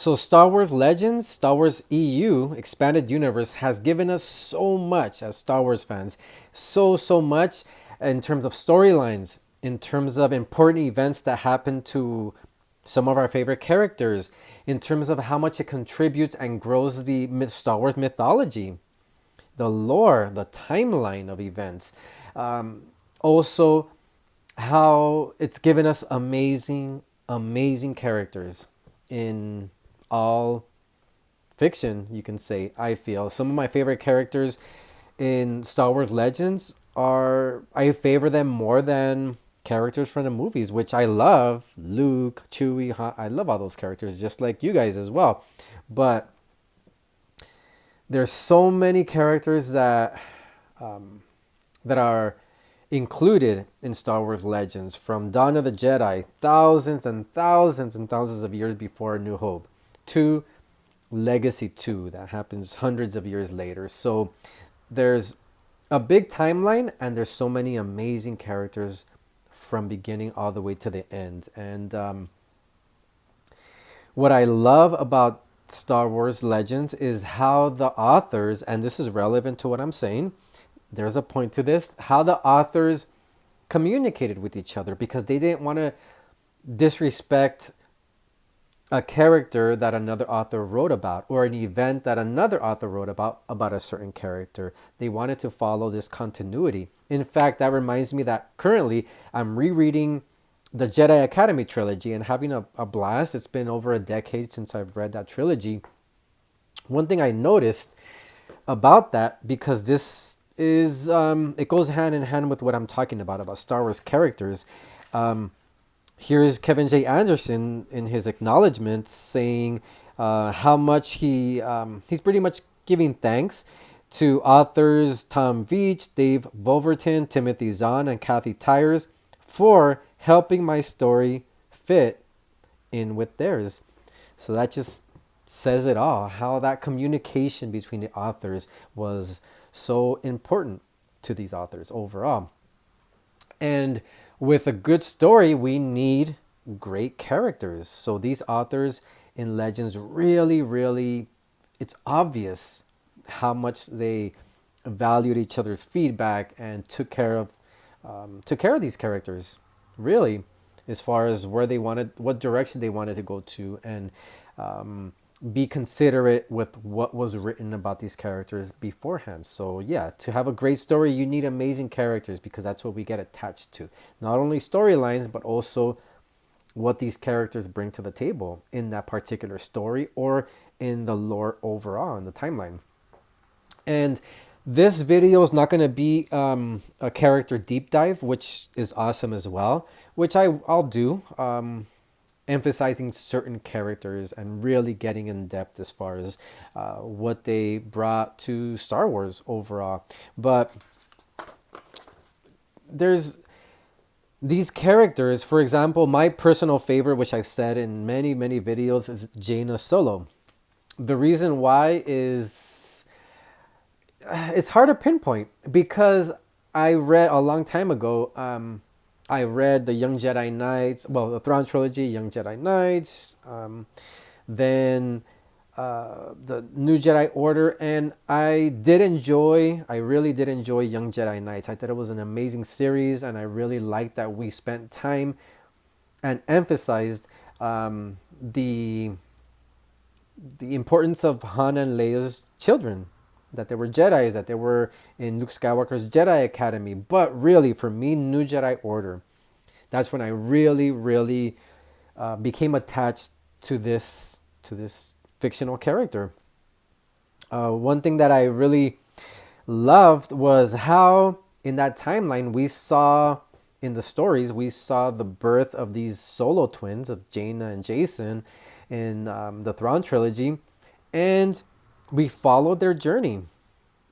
So Star Wars Legends, Star Wars EU, Expanded Universe has given us so much as Star Wars fans. So much in terms of storylines, in terms of important events that happen to some of our favorite characters, in terms of how much it contributes and grows the Star Wars mythology, the lore, the timeline of events. Also, how it's given us amazing characters in all fiction, you can say. I feel some of my favorite characters in Star Wars Legends are, I favor them more than characters from the movies, which I love. Luke, Chewie, Han, I love all those characters, just like you guys as well. But there's so many characters that are included in Star Wars Legends, from Dawn of the Jedi, thousands and thousands and thousands of years before A New Hope, to Legacy 2, that happens hundreds of years later. So there's a big timeline, and there's so many amazing characters from beginning all the way to the end. And what I love about Star Wars Legends is how the authors, and this is relevant to what I'm saying, there's a point to this, how the authors communicated with each other, because they didn't want to disrespect a character that another author wrote about, or an event that another author wrote about a certain character. They wanted to follow this continuity. In fact, that reminds me that currently I'm rereading the Jedi Academy trilogy and having a blast. It's been over a decade since I've read that trilogy. One thing I noticed about that, because this is it goes hand in hand with what I'm talking about Star Wars characters. Here's Kevin J. Anderson in his acknowledgments saying how much he's pretty much giving thanks to authors Tom Veitch, Dave Wolverton, Timothy Zahn, and Kathy Tyers for helping my story fit in with theirs. So that just says it all, how that communication between the authors was so important to these authors overall. And with a good story, we need great characters. So these authors in Legends really, it's obvious how much they valued each other's feedback and took care of these characters, really, as far as where they wanted, what direction they wanted to go to, and be considerate with what was written about these characters beforehand. So yeah, to have a great story, you need amazing characters, because that's what we get attached to. Not only storylines, but also what these characters bring to the table in that particular story, or in the lore overall, in the timeline. And this video is not going to be a character deep dive, which is awesome as well, which I'll do. Emphasizing certain characters and really getting in depth as far as what they brought to Star Wars overall. But there's these characters, for example, my personal favorite, which I've said in many videos, is Jaina Solo. The reason why is it's hard to pinpoint, because I read a long time ago, I read the Young Jedi Knights, well, the Thrawn trilogy, Young Jedi Knights, then the New Jedi Order, and I really did enjoy Young Jedi Knights. I thought it was an amazing series, and I really liked that we spent time and emphasized the importance of Han and Leia's children, that they were Jedis, that they were in Luke Skywalker's Jedi Academy. But really, for me, New Jedi Order, that's when I really became attached to this fictional character. One thing that I really loved was how in that timeline in the stories we saw the birth of these solo twins of Jaina and Jason in the Thrawn trilogy, and we followed their journey.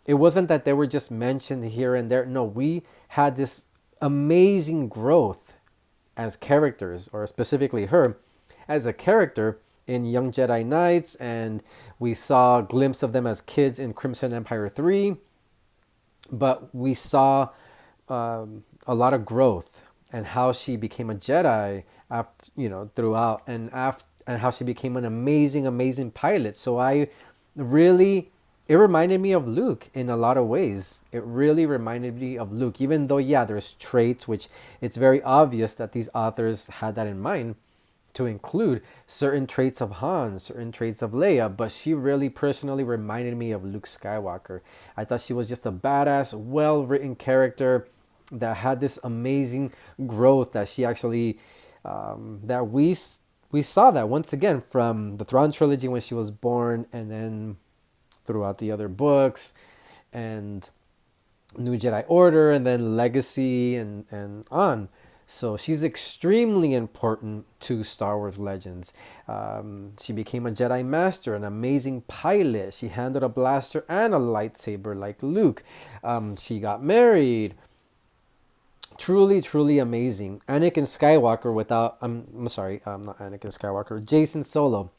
It wasn't that they were just mentioned here and there. No, we had this amazing growth as characters, or specifically her as a character in Young Jedi Knights, and we saw a glimpse of them as kids in Crimson Empire 3. But we saw a lot of growth and how she became a Jedi after, throughout, and how she became an amazing, amazing pilot. So I really, it reminded me of Luke in a lot of ways. It really reminded me of Luke, even though, yeah, there's traits which it's very obvious that these authors had that in mind to include certain traits of Han, certain traits of Leia, but she really personally reminded me of Luke Skywalker. I thought she was just a badass, well written character that had this amazing growth that she actually, that we saw that once again from the Thrawn trilogy when she was born, and then throughout the other books, and New Jedi Order, and then Legacy, and on. So she's extremely important to Star Wars Legends. She became a Jedi Master, an amazing pilot. She handled a blaster and a lightsaber like Luke. She got married. Truly, truly amazing. Anakin Skywalker without, I'm sorry, not Anakin Skywalker, Jason Solo.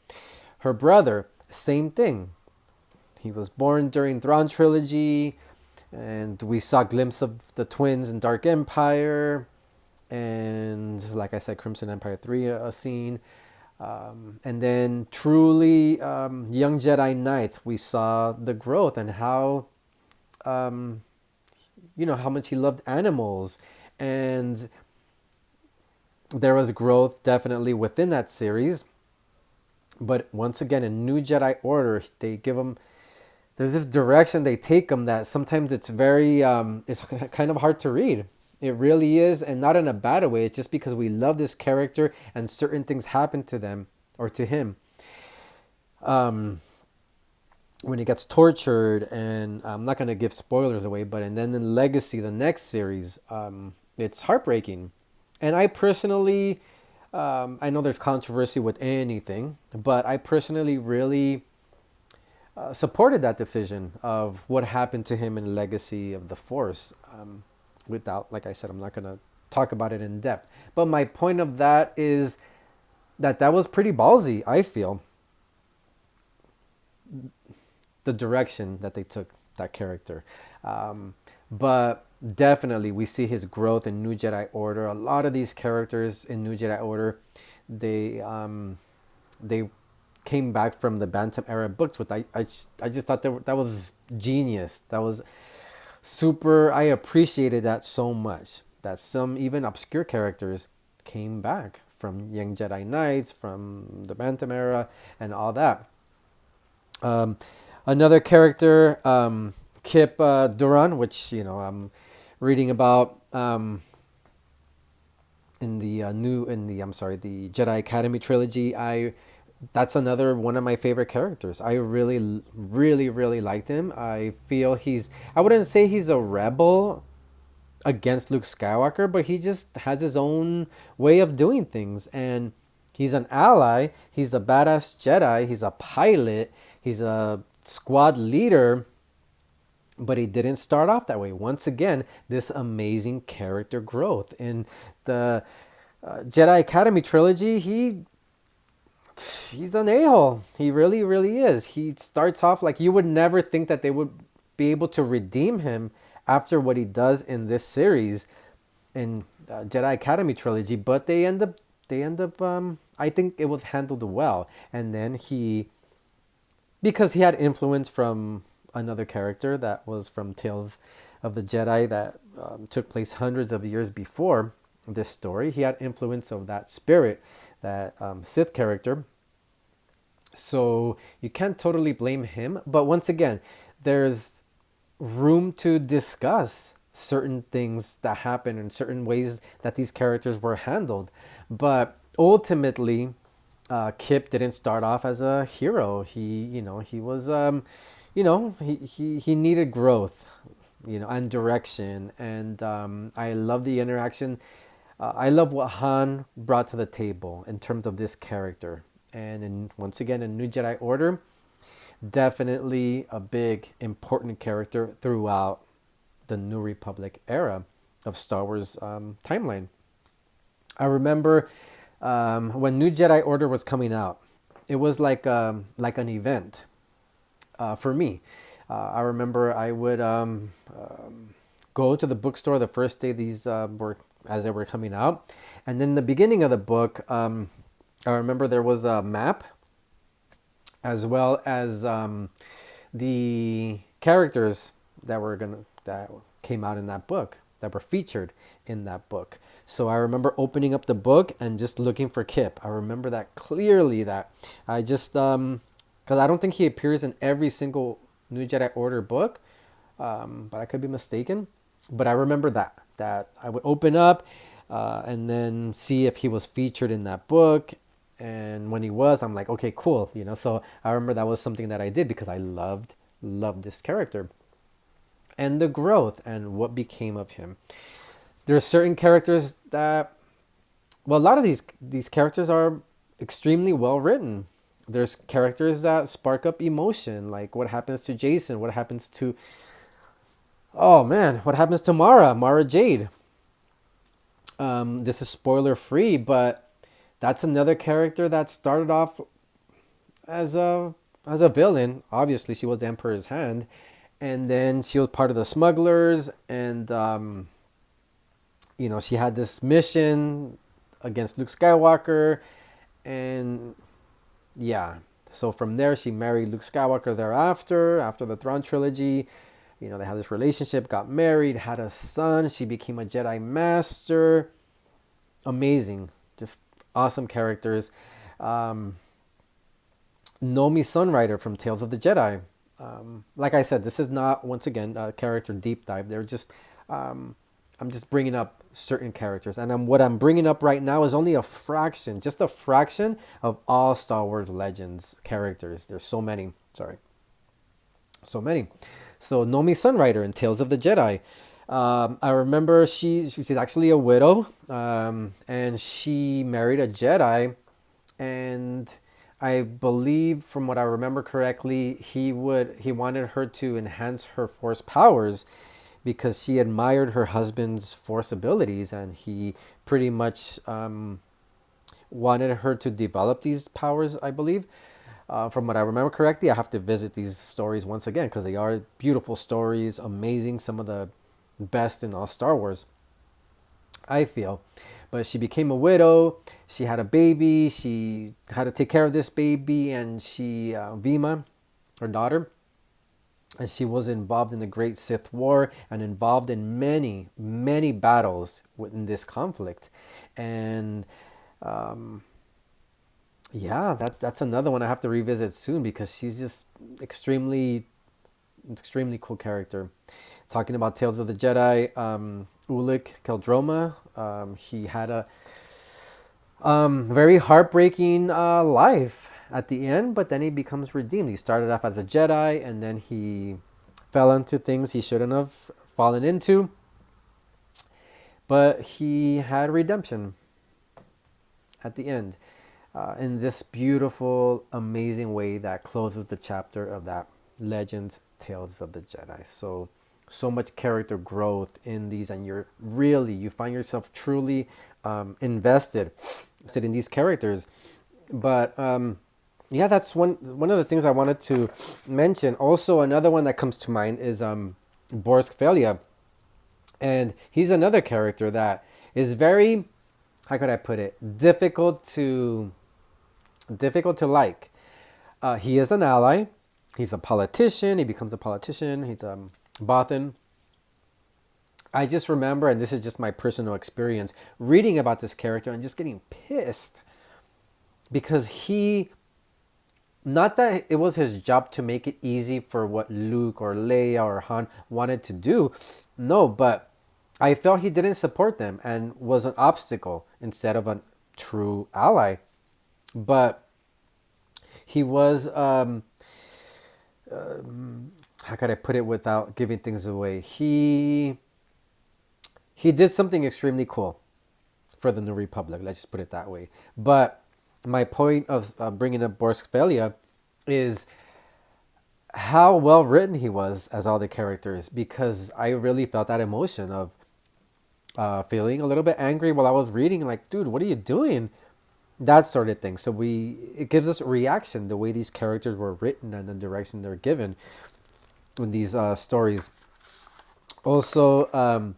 Her brother, same thing. He was born during Thrawn trilogy, and we saw a glimpse of the twins in Dark Empire, and like I said, Crimson Empire 3 a scene. And then truly Young Jedi Knights, we saw the growth and how, how much he loved animals. And there was growth definitely within that series. But once again, in New Jedi Order, they give him, there's this direction they take them that sometimes it's very, it's kind of hard to read. It really is, and not in a bad way. It's just because we love this character and certain things happen to them or to him. When he gets tortured, and I'm not going to give spoilers away, but and then in Legacy, the next series, it's heartbreaking. And I personally, I know there's controversy with anything, but I personally really supported that decision of what happened to him in Legacy of the Force. Without, like I said, I'm not going to talk about it in depth. But my point of that is that was pretty ballsy, I feel. The direction that they took that character. But definitely we see his growth in New Jedi Order. A lot of these characters in New Jedi Order, they came back from the Bantam era books with I just thought that was genius. That was super. I appreciated that so much, that some even obscure characters came back from Young Jedi Knights, from the Bantam era, and all that. Another character, Kip Duran, which I'm reading about in the Jedi Academy trilogy. That's another one of my favorite characters. I really, really, really liked him. I feel I wouldn't say he's a rebel against Luke Skywalker, but he just has his own way of doing things. And he's an ally. He's a badass Jedi. He's a pilot. He's a squad leader. But he didn't start off that way. Once again, this amazing character growth. In the Jedi Academy trilogy, he's an a-hole. He really, really is. He starts off like you would never think that they would be able to redeem him after what he does in this series in Jedi Academy trilogy, but they end up I think it was handled well. And then because he had influence from another character that was from Tales of the Jedi that took place hundreds of years before this story. He had influence of that spirit, that Sith character. So you can't totally blame him. But once again, there's room to discuss certain things that happen and certain ways that these characters were handled. But ultimately, Kip didn't start off as a hero. He was, he needed growth, and direction. And I love the interaction. I love what Han brought to the table in terms of this character. And once again, in New Jedi Order, definitely a big, important character throughout the New Republic era of Star Wars timeline. I remember when New Jedi Order was coming out, it was like an event for me. I remember I would go to the bookstore the first day these were as they were coming out. And then the beginning of the book, I remember there was a map as well as the characters that came out in that book, that were featured in that book. So I remember opening up the book and just looking for Kip. I remember that clearly. That I just because I don't think he appears in every single New Jedi Order book, but I could be mistaken. But I remember that I would open up and then see if he was featured in that book. And when he was, I'm like, okay, cool, you know. So I remember that was something that I did because I loved this character and the growth and what became of him. There are certain characters that, well, a lot of these characters are extremely well written. There's characters that spark up emotion, like what happens to Jason, what happens to, oh man, what happens to Mara Jade. This is spoiler free, but that's another character that started off as a villain. Obviously, she was the Emperor's hand, and then she was part of the smugglers, and she had this mission against Luke Skywalker, and yeah. So from there, she married Luke Skywalker thereafter, after the Thrawn trilogy. They had this relationship, got married, had a son. She became a Jedi Master. Amazing. Just awesome characters. Nomi Sunrider from Tales of the Jedi. Like I said, this is not, once again, a character deep dive. They're just, I'm just bringing up certain characters. And what I'm bringing up right now is only just a fraction of all Star Wars Legends characters. There's so many. Sorry. So many. So Nomi Sunrider in Tales of the Jedi. I remember she's actually a widow, and she married a Jedi, and I believe, from what I remember correctly, he wanted her to enhance her Force powers because she admired her husband's Force abilities, and he pretty much wanted her to develop these powers, I believe. From what I remember correctly, I have to visit these stories once again because they are beautiful stories, amazing, some of the best in all Star Wars, I feel. But she became a widow. She had a baby. She had to take care of this baby, and she, Vima, her daughter, and she was involved in the Great Sith War and involved in many, many battles within this conflict. And yeah, that's another one I have to revisit soon because she's just extremely cool character. Talking about Tales of the Jedi, Ulic Keldroma, he had a very heartbreaking life at the end, but then he becomes redeemed. He started off as a Jedi, and then he fell into things he shouldn't have fallen into, but he had redemption at the end. In this beautiful, amazing way that closes the chapter of that Legends Tales of the Jedi. So much character growth in these, and you find yourself truly invested in these characters. But yeah, that's one of the things I wanted to mention. Also, another one that comes to mind is Borsk Felia, and he's another character that is very, how could I put it, difficult to like. He is an ally. He's a politician. He becomes a politician. He's Bothan. I just remember, and this is just my personal experience, reading about this character and just getting pissed because not that it was his job to make it easy for what Luke or Leia or Han wanted to do. No, but I felt he didn't support them and was an obstacle instead of a true ally. But he was, how could I put it without giving things away? He did something extremely cool for the New Republic. Let's just put it that way. But my point of bringing up Borsk Felia is how well written he was as all the characters, because I really felt that emotion of feeling a little bit angry while I was reading, like, dude, what are you doing? That sort of thing. So it gives us a reaction, the way these characters were written and the direction they're given in these stories. Also,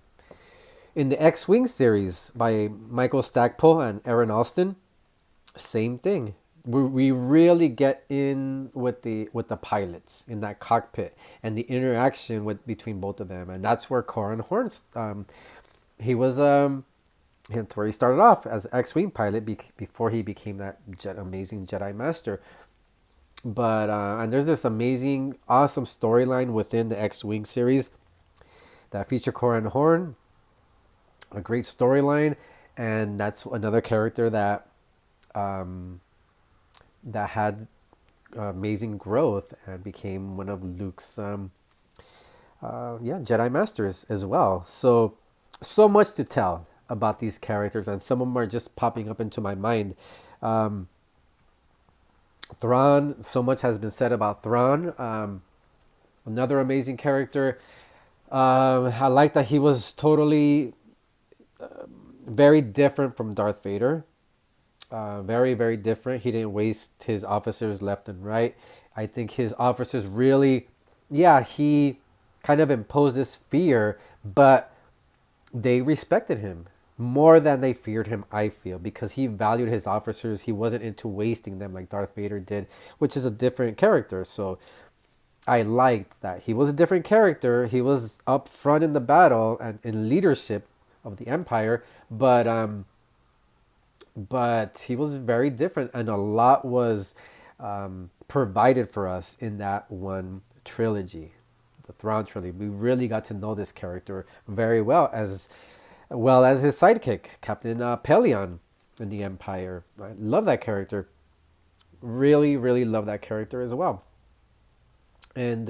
In the X-Wing series by Michael Stackpole and Aaron Alston, same thing. We really get in with the pilots in that cockpit and the interaction with between both of them, and that's where Corin Horns he was that's where he started off as X-wing pilot before he became that amazing Jedi Master. But and there's this amazing, awesome storyline within the X-wing series that feature Corin Horn, a great storyline, and that's another character that um, that had amazing growth and became one of Luke's Jedi Masters as well. So so much to tell about these characters, and some of them are just popping up into my mind. Um, Thrawn, so much has been said about Thrawn. Another amazing character. I like that he was totally very different from Darth Vader. Very, very different. He didn't waste his officers left and right. I think his officers really, yeah, he kind of imposed this fear, but they respected him more than they feared him, I feel, because he valued his officers. He wasn't into wasting them like Darth Vader did, which is a different character. So I liked that. He was a different character. He was up front in the battle and in leadership of the Empire, but he was very different, and a lot was provided for us in that one trilogy, the Thrawn trilogy. We really got to know this character very well as his sidekick, Captain Pelion in the Empire. I love that character. Really, really love that character as well. And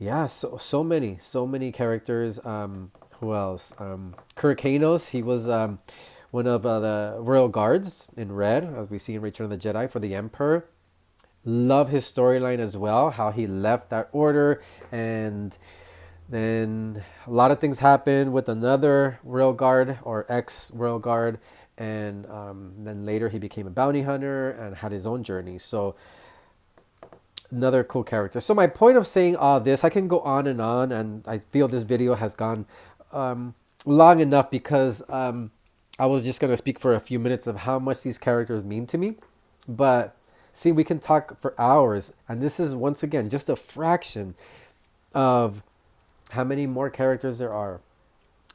yeah, so many characters. Who else? Kirk Hanos. He was one of the royal guards in red, as we see in Return of the Jedi for the Emperor. Love his storyline as well. How he left that order, and then a lot of things happened with another royal guard or ex royal guard, and then later he became a bounty hunter and had his own journey. So another cool character. So my point of saying all this, I can go on, and I feel this video has gone long enough because I was just gonna speak for a few minutes of how much these characters mean to me. But see, we can talk for hours, and this is once again just a fraction of how many more characters there are.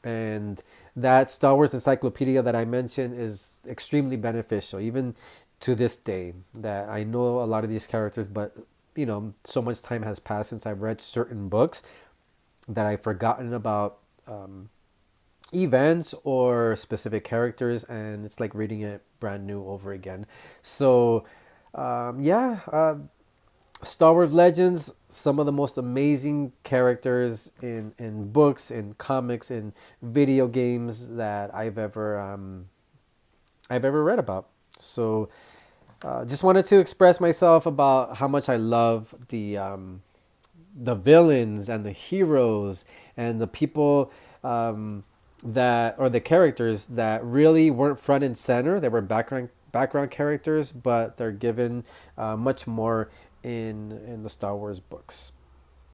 And that Star Wars encyclopedia that I mentioned is extremely beneficial, even to this day. That I know a lot of these characters, but so much time has passed since I've read certain books that I've forgotten about events or specific characters, and it's like reading it brand new over again. So, Star Wars Legends, some of the most amazing characters in books, in comics, in video games that I've ever read about. So, just wanted to express myself about how much I love the villains and the heroes and the people that or the characters that really weren't front and center. They were background characters, but they're given much more in the Star Wars books.